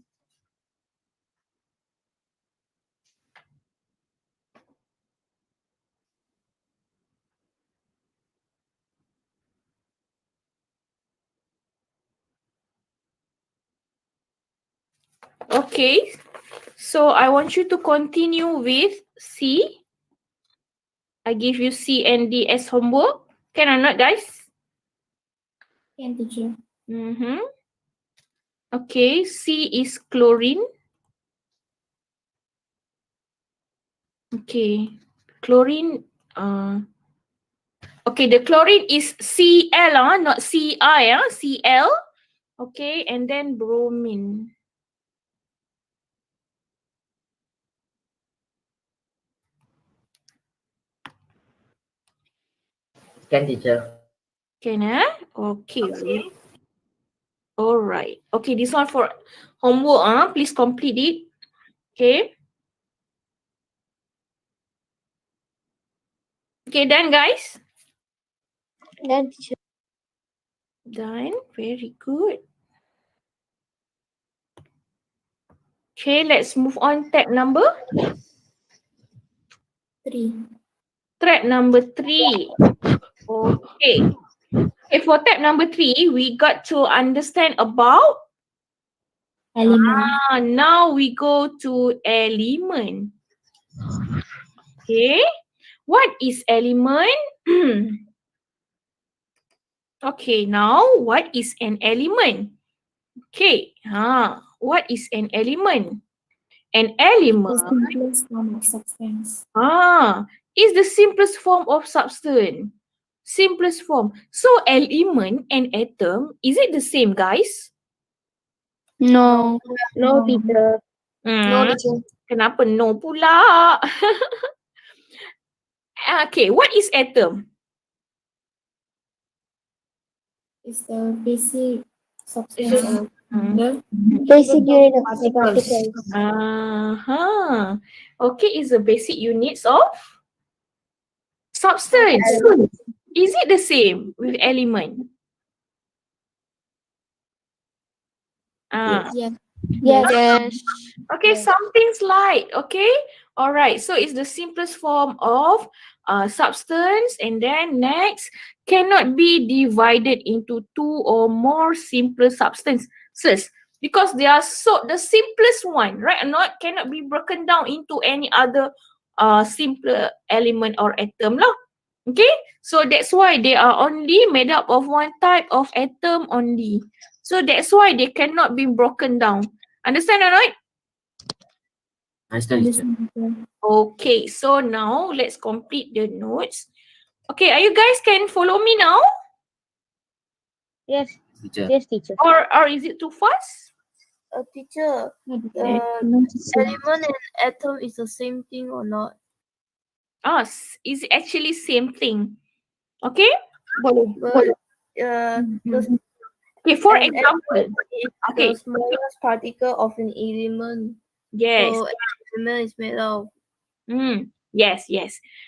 Okay. So I want you to continue with C. I give you C and D as homework. Can or not, guys? Can, teacher. Mm-hmm. Okay. C is chlorine. Okay. Chlorine. Okay, the chlorine is Cl, not Ci, Cl. Okay, and then bromine. Can, teacher. Can, Okay. All right. Okay, this one for homework, please complete it. Okay. Okay, done, guys? Done, teacher. Done. Very good. Okay, let's move on. Tab number 3. Tab number 3. Okay. Okay, for tab number 3, we got to understand about. Element. Now we go to element. Okay. What is element? Okay, now what is an element? Okay. What is an element? An The element simplest form of substance. is the simplest form of substance. Simplest form. So element and atom, is it the same, guys? No. No, No. teacher. No, Hmm, teacher. kenapa no pula? Okay, what is atom? Is the basic substance of Hmm. the Basic unit of particles. particles. Okay, is the basic units of substance. Is it the same with element? Yes. Yes. Okay, something's light. Okay, all right. So it's the simplest form of substance, and then next cannot be divided into two or more simple substances because they are so the simplest one, right? Or not cannot be broken down into any other simpler element or atom lah. Okay, so that's why they are only made up of one type of atom only. So that's why they cannot be broken down. Understand or not? Understand, teacher. Understand. Okay, so now let's complete the notes. Okay, are you guys can follow me now? Yes. Teacher. Yes, teacher. Or is it too fast? Teacher, No, teacher. element and atom is the same thing or not? Is actually same thing. Okay? But the Okay, for an example. element is Okay. the smallest particle of an element. Yes. So an element is made of. Yes.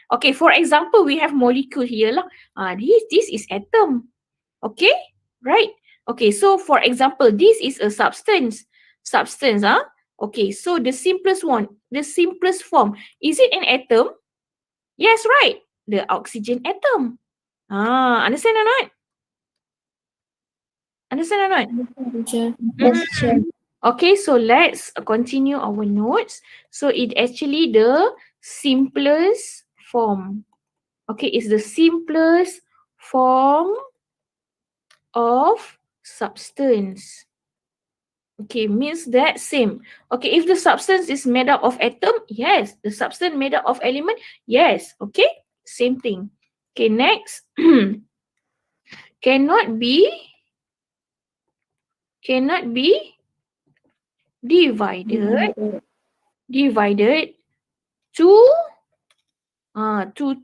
Okay, for example, we have molecule here lah. This is atom. Okay? Right? Okay, so for example, this is a substance. Okay, so the simplest one, the simplest form, is it an atom? Yes, right. The oxygen atom. Understand or not? Understand or not? Teacher. Yes, teacher. Okay, so let's continue our notes. So it actually the simplest form. Okay, it's the simplest form of substance. Okay, means that same. Okay, if the substance is made up of atom, yes. The substance made up of element, yes. Okay, same thing. Okay, next. cannot be divided to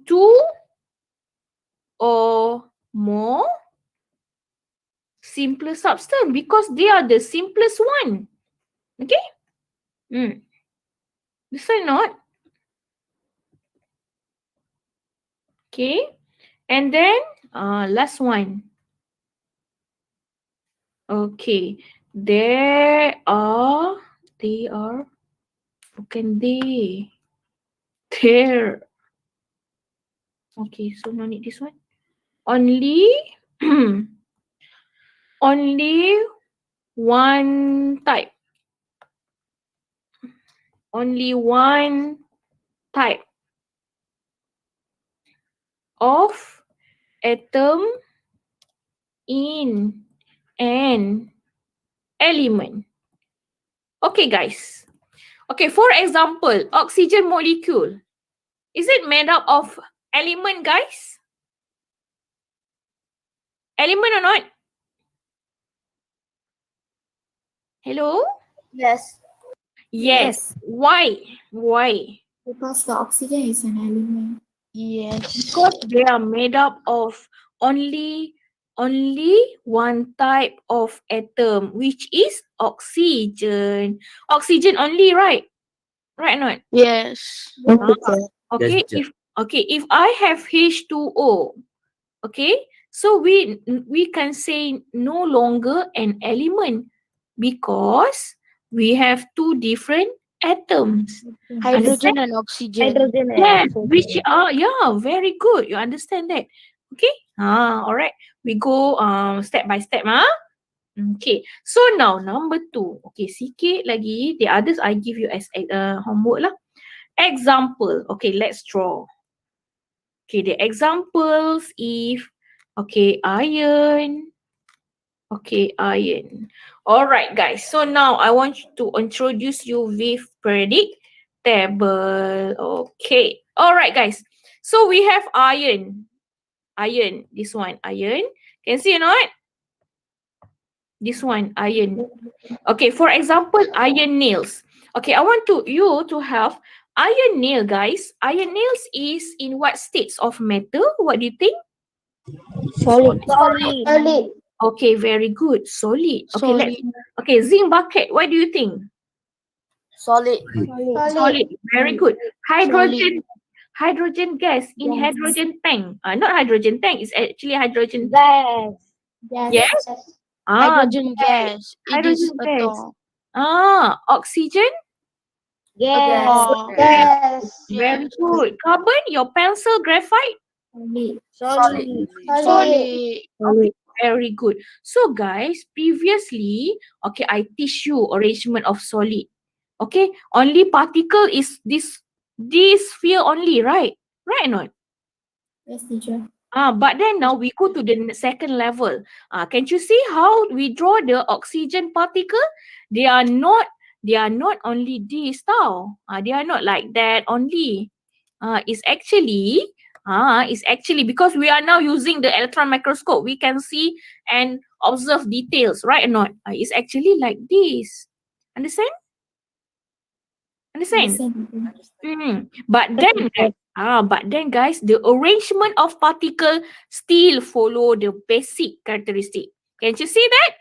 two or more simpler substance because they are the simplest one. Okay? This one not. Okay. And then last one. Okay. They are, bukan they. There. Okay, so no need this one. Only, only one type. Only one type of atom in an element. Okay, guys. Okay, for example, oxygen molecule. Is it made up of element, guys? Element or not? Hello? Yes. Yes. Why? Why? Because the oxygen is an element. Yes. Because they are made up of only one type of atom, which is oxygen. Oxygen only, right? Right or not? Yes. Okay, Yes, if I have H2O, okay, so we can say no longer an element because we have two different atoms. Hydrogen and oxygen. Hydrogen and Yeah, oxygen. which are, yeah, very good. You understand that? Okay. All right. We go step by step. Okay. So now number 2. Okay, sikit lagi. The others I give you as homework lah. Example. Okay, let's draw. Okay, the examples if iron. Okay, iron. All right, guys. So now I want to introduce you with periodic table. Okay. All right, guys. So we have iron. Iron. This one, iron. Can see or not? This one, iron. Okay, for example, iron nails. Okay, I want you to have iron nail, guys. Iron nails is in what states of matter? What do you think? Solid. Solid. Okay, very good. Solid. Okay, Solid. zinc bucket. What do you think? Solid. Solid. Very good. Hydrogen gas in Yes. hydrogen tank. Not hydrogen tank. It's actually hydrogen. Gas. Yes. Hydrogen gas. It is hydrogen gas. atom. Oxygen. Gas. Gas. Very good. Carbon. Your pencil, graphite. Solid. Solid. Okay, very good. So guys, previously, okay, I teach you arrangement of solid. Okay, only particle is this sphere only, right? Right or not? Yes, teacher. But then now we go to the second level. Can you see how we draw the oxygen particle? They are not only this tau. They are not like that only. It's actually because we are now using the electron microscope, we can see and observe details, right or not? It's actually like this. Understand? But then guys, the arrangement of particle still follow the basic characteristic. Can you see that?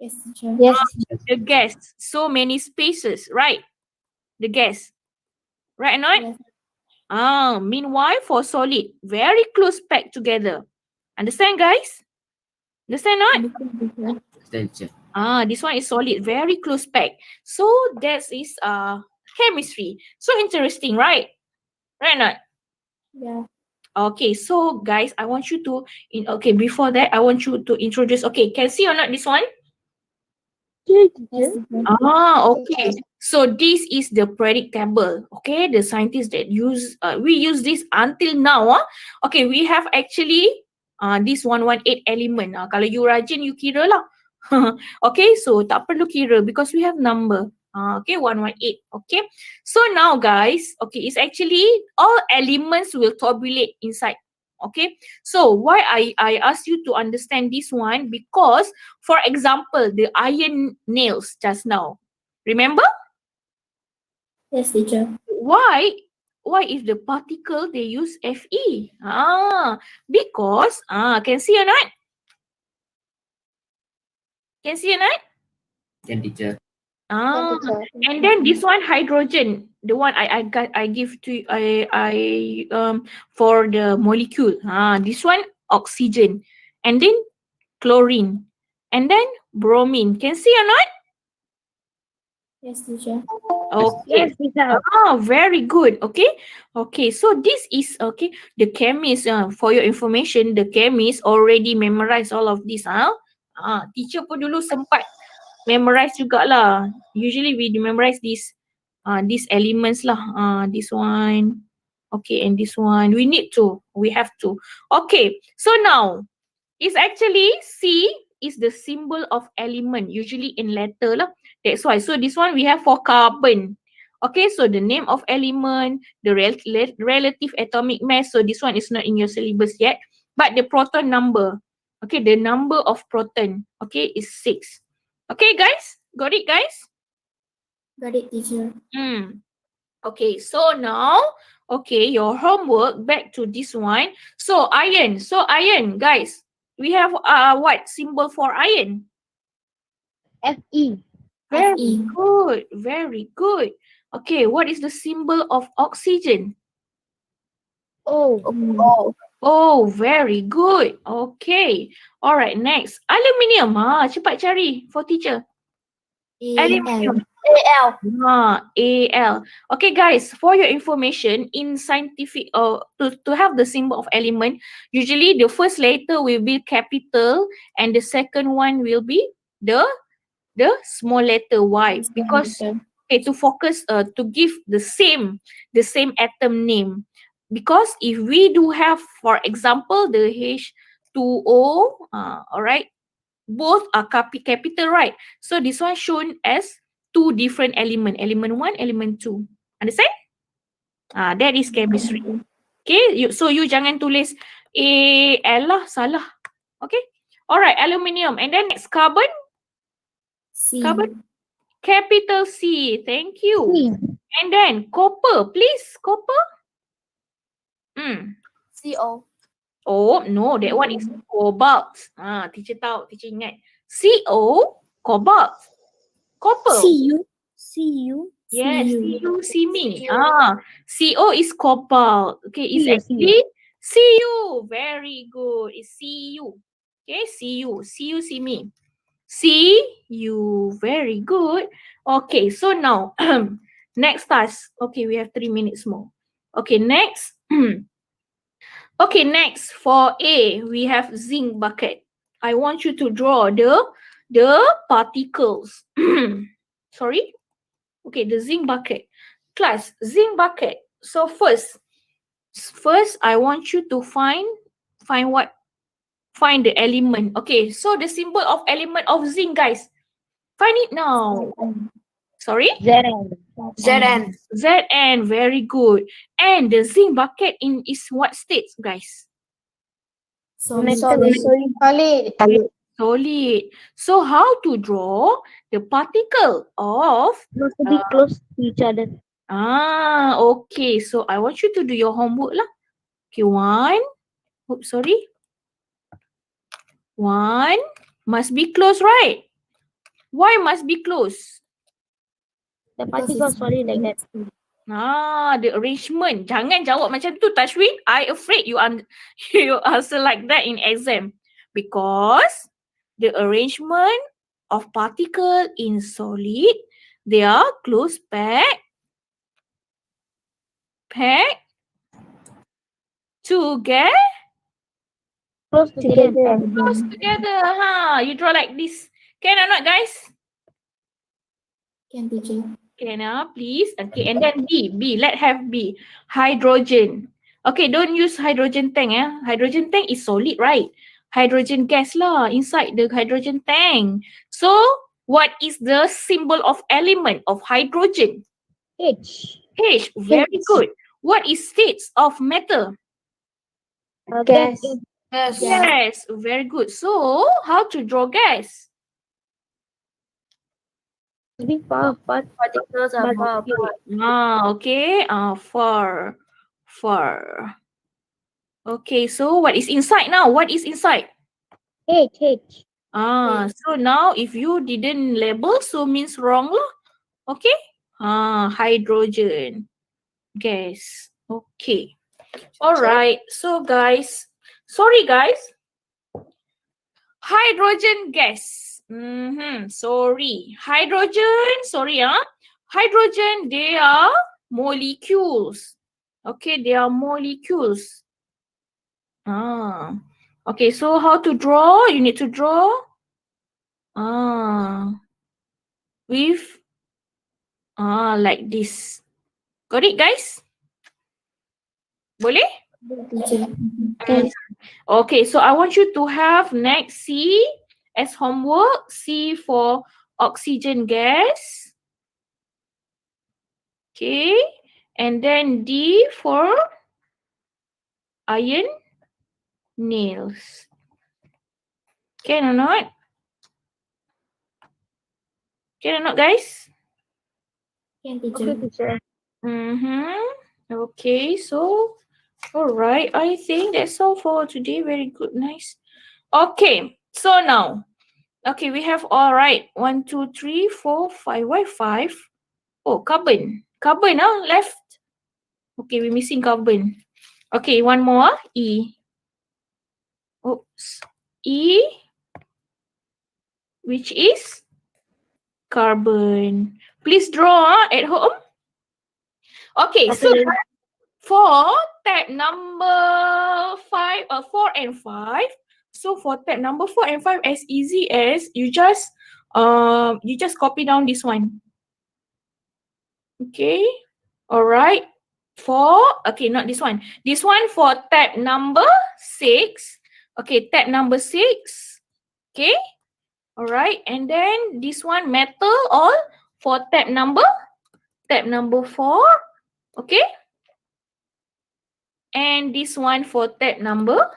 Yes, teacher. Yes. The gas, so many spaces, right? The gas, right or not? Yes. Meanwhile, for solid, very close packed together. Understand, guys? Understand not? teacher. This one is solid, very close packed. So that is chemistry. So interesting, right? Right or not? Yeah. Okay, so guys, I want you to before that, I want you to introduce. Okay, can see or not this one? Yes, teacher. Okay. So this is the periodic table. Okay, the scientists that we use this until now. Okay, we have actually this 118 element. Kalau you rajin, you kira lah. Okay, so tak perlu kira because we have number. Okay, 118. Okay, so now guys, okay, it's actually all elements will tabulate inside. Okay, so why I ask you to understand this one, because for example, the iron nails just now, remember Yes, teacher. why if the particle they use Fe? Because can see or not? Can see or not? Can, teacher. Ah, and then this one hydrogen, the one I give to for the molecule. This one oxygen, and then chlorine, and then bromine. Can see or not? Yes, teacher. Okay. Very good. Okay. So this is okay. The chemist, for your information, the chemist already memorized all of this. Teacher pun dulu sempat memorize jugalah. Usually we memorize these elements lah. This one. Okay, and this one. We have to. Okay. So now, it's actually C is the symbol of element, usually in letter lah. That's why. So this one we have for carbon. Okay, so the name of element, the relative atomic mass. So this one is not in your syllabus yet. But the proton number, okay, the number of proton, okay, is 6. Okay, guys? Got it, guys? Got it, teacher. Okay, so now, okay, your homework, back to this one. So iron, guys, we have what symbol for iron? Fe. Very Fe. good, very good. Okay, what is the symbol of oxygen? O. Oh, very good. Okay. All right, next. Aluminium. Cepat cari for teacher. Aluminium. Al. Al. Okay, guys, for your information, in scientific, to have the symbol of element, usually the first letter will be capital and the second one will be the small letter Y, because to focus, to give the same atom name. Because if we do have, for example, the H2O, all right, both are capital, right? So this one shown as two different element 1, element 2. Understand? That is chemistry. Okay, so you jangan tulis Al lah, salah. Okay, all right, aluminium. And then next, carbon. C. Carbon, capital C. Thank you. C. And then copper, please. Copper. CO. Oh, no, that one is cobalt. Teacher tahu, teacher ingat. CO, cobalt. Copper. Cu. Yes, Cu. Cu, see me. CO is cobalt. Okay, it's Cu, actually Cu. Very good. It's Cu. Okay, Cu. See me. Cu. Very good. Okay, so now, next task. Okay, we have 3 minutes more. Okay, next. Okay, next for A, we have zinc bucket. I want you to draw the particles. Sorry. Okay, the zinc bucket. Class, zinc bucket. So first I want you to find what? Find the element. Okay, so the symbol of element of zinc, guys. Find it now. Sorry? Zn. Zn. Zn, very good. And the zinc bucket is what states, guys? Solid. Solid. So how to draw the particle of Not to be close to each other. okay. So I want you to do your homework lah. Okay, 1. Oops, sorry. 1 must be close, right? Why must be close? The particle is solid like that. The arrangement. Jangan jawab macam tu, Tashwin. I afraid you answer like that in exam. Because the arrangement of particle in solid, they are close packed together. Close together. Close together. You draw like this. Can or not, guys? Can, teacher. Can, please. Okay, and then B. Let have B. Hydrogen. Okay, don't use hydrogen tank. Hydrogen tank is solid, right? Hydrogen gas lah inside the hydrogen tank. So, what is the symbol of element of hydrogen? H. H. Very good. What is states of matter? Gas. Yes, very good. So, how to draw gas? Particles are far apart. Okay. Far. Okay, so what is inside now? What is inside? H. So now if you didn't label, so means wrong lah. Okay? Hydrogen gas. Okay. All right. So guys, sorry guys. Hydrogen gas. Sorry. Hydrogen, Hydrogen, they are molecules. Okay, they are molecules. Okay, so how to draw? You need to draw with like this. Got it, guys? Boleh? Okay, so I want you to have next C as homework. C for oxygen gas. Okay, and then D for iron nails. Can or not? Can or not, guys? Okay, teacher. Okay, so all right. I think that's all for today. Very good, nice. Okay, so now, okay, we have all right. 1, 2, 3, 4, 5. Why 5? Oh, carbon. Carbon, left. Okay, we're missing carbon. Okay, one more. E. Oops. E, which is carbon. Please draw at home. Okay, so for tab number 4 and 5. So for tab number 4 and 5, as easy as you just copy down this one. Okay, all right. Okay, not this one. This one for tab number 6. Okay, tab number 6. Okay, all right. And then this one metal all for tab number 4. Okay. And this one for tab number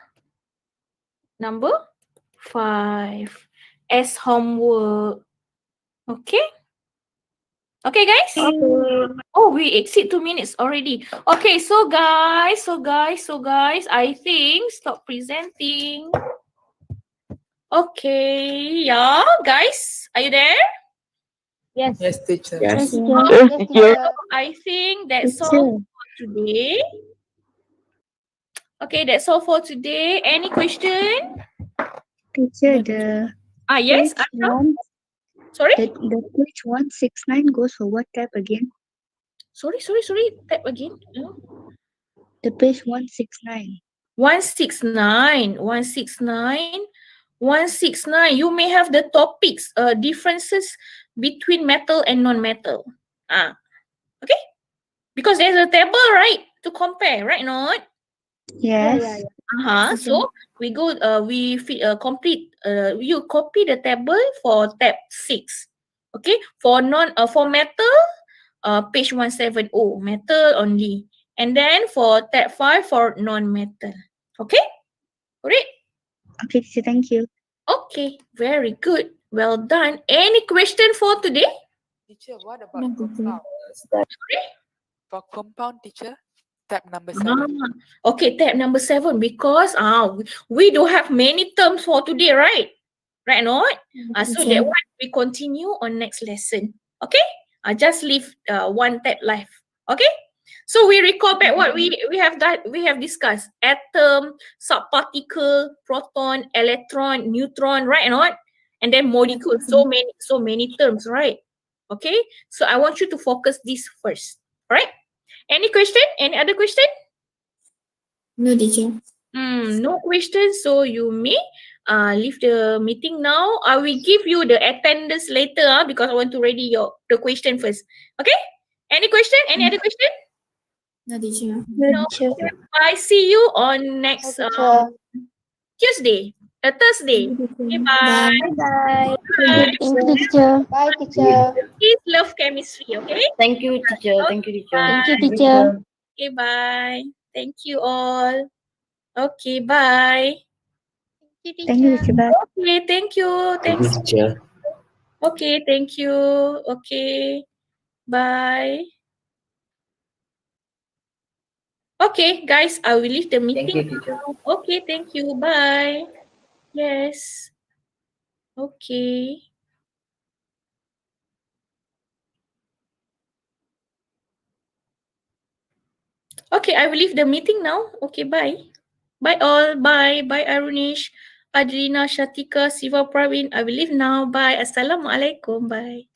5 as homework. Okay. Okay, guys? Oh, we exceed 2 minutes already. Okay, so guys, I think stop presenting. Okay, yeah, guys, are you there? Yes. Yes, teacher. Yes. I think that's all for today. Okay, that's all for today. Any question? Teacher, the Yes, page Ashraf? one, Sorry? the page 169 goes for what tab again? Sorry. Type again. The page 169. 169. You may have the topics, differences between metal and non-metal. Okay? Because there's a table, right? To compare, right? Not? Yes. So we go. Complete. You copy the table for tab 6. Okay. For metal, page 170, metal only. And then for tab 5 for non-metal. Okay. Great. Okay, teacher, thank you. Okay. Very good. Well done. Any question for today? Teacher, what about compound? For compound, teacher, tab number 7. Okay, tab number 7, because we do have many terms for today, right? Right, not? So that one we continue on next lesson. Okay? Just leave one tab live. Okay? So we recall back what we have discussed. Atom, subparticle, proton, electron, neutron, right, not? And then molecule. So many terms, right? Okay? So I want you to focus this first. All right? Any question? Any other question? No, teacher. No question. So you may leave the meeting now. I will give you the attendance later because I want to ready the question first. Okay? Any question? Any other question? No, teacher. No. I see you on next Tuesday, Thursday. Okay, bye. Bye. Bye. Thank you, teacher. Bye, teacher. Please love chemistry. Okay? Thank you, teacher. Thank you, teacher. Thank you, teacher. Okay, bye. Thank you all. Okay, bye. Thank you, teacher. Bye. Okay, thank you. Thanks. teacher. Okay, thank you. Okay, bye. Okay, guys, I will leave the meeting. Thank you, teacher. Okay, thank you. Bye. Yes. Okay. Okay, I will leave the meeting now. Okay, bye. Bye all. Bye. Bye Arunish, Adrina, Shatika, Siva, Praveen. I will leave now. Bye. Assalamualaikum. Bye.